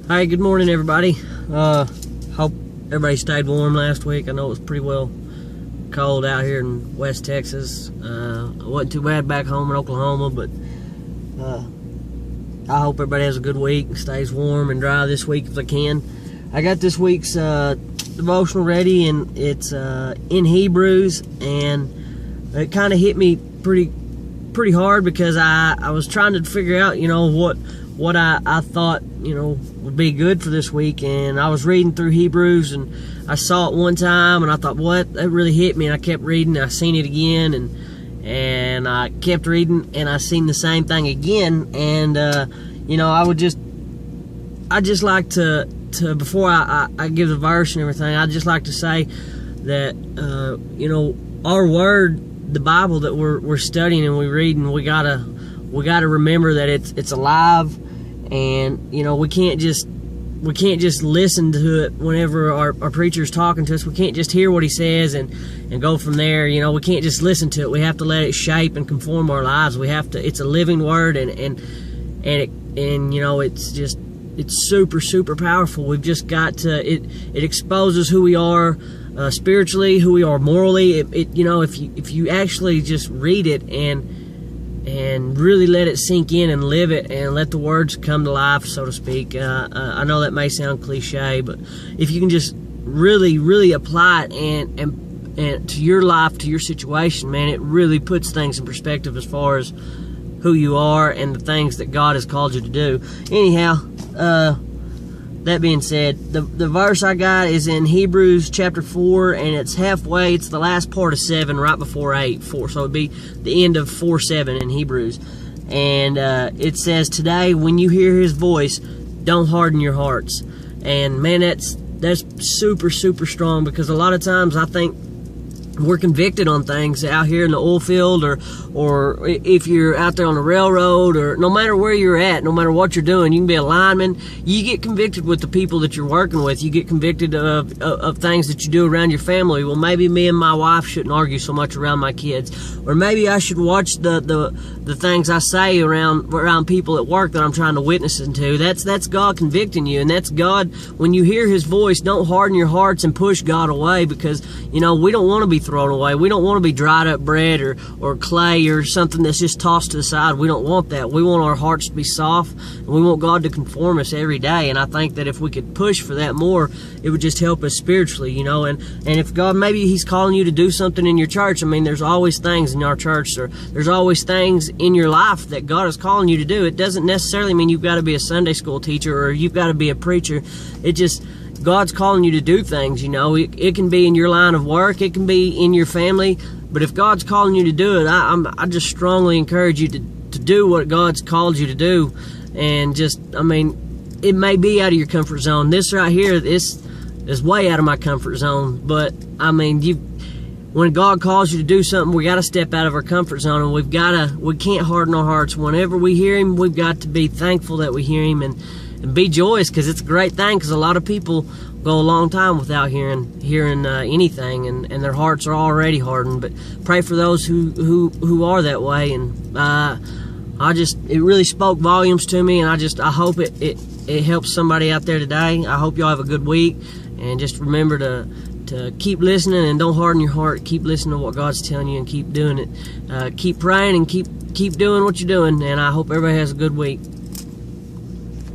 Hi, good morning, everybody. Hope everybody stayed warm last week. I know it was pretty well cold out here in West Texas. It wasn't too bad back home in Oklahoma, but I hope everybody has a good week and stays warm and dry this week if they can. I got this week's devotional ready, and it's in Hebrews, and it kind of hit me pretty hard because I was trying to figure out, what I thought, would be good for this week. And I was reading through Hebrews, and I saw it one time, and I thought, what? That really hit me. And I kept reading, and I seen it again, and I kept reading, and I seen the same thing again. And I just like to before I give the verse and everything, I'd just like to say that our word, the Bible that we're studying and we read, and we gotta remember that it's alive. And we can't just listen to it whenever our preacher's talking to us. We can't just hear what he says and go from there. We can't just listen to it. We have to let it shape and conform our lives. We have to. It's a living word, and it's super powerful. We've just got to. It exposes who we are spiritually, who we are morally. If you actually just read it and really let it sink in and live it and let the words come to life, so to speak. I know that may sound cliche, but if you can just really apply it and to your life, to your situation, man, it really puts things in perspective as far as who you are and the things that God has called you to do. Anyhow, that being said, the verse I got is in Hebrews chapter 4, and it's halfway. It's the last part of 7, right before 8. 4, so it'd be the end of 4:7 in Hebrews. And it says, "Today, when you hear His voice, don't harden your hearts." And man, that's super strong, because a lot of times I think we're convicted on things out here in the oil field, or if you're out there on the railroad, or no matter where you're at, no matter what you're doing, you can be a lineman. You get convicted with the people that you're working with. You get convicted of things that you do around your family. Well, maybe me and my wife shouldn't argue so much around my kids, or maybe I should watch the things I say around people at work that I'm trying to witness to. That's God convicting you, and that's God. When you hear His voice, don't harden your hearts and push God away, because we don't want to be thrown away. We don't want to be dried up bread or clay or something that's just tossed to the side. We don't want that. We want our hearts to be soft, and we want God to conform us every day. And I think that if we could push for that more, it would just help us spiritually, and if God, maybe He's calling you to do something in your church. I mean, there's always things in our church, or there's always things in your life that God is calling you to do. It doesn't necessarily mean you've got to be a Sunday school teacher or you've got to be a preacher. It just, God's calling you to do things, It can be in your line of work. It can be in your family. But if God's calling you to do it, I just strongly encourage you to do what God's called you to do. And it may be out of your comfort zone. This right here, this is way out of my comfort zone. But, when God calls you to do something, we got to step out of our comfort zone, and we can't harden our hearts. Whenever we hear Him, we've got to be thankful that we hear Him, and be joyous, because it's a great thing, because a lot of people go a long time without hearing anything, and their hearts are already hardened. But pray for those who are that way. And it really spoke volumes to me, and I hope it helps somebody out there today. I hope y'all have a good week, and just remember to keep listening and don't harden your heart. Keep listening to what God's telling you and keep doing it. Keep praying and keep doing what you're doing, and I hope everybody has a good week.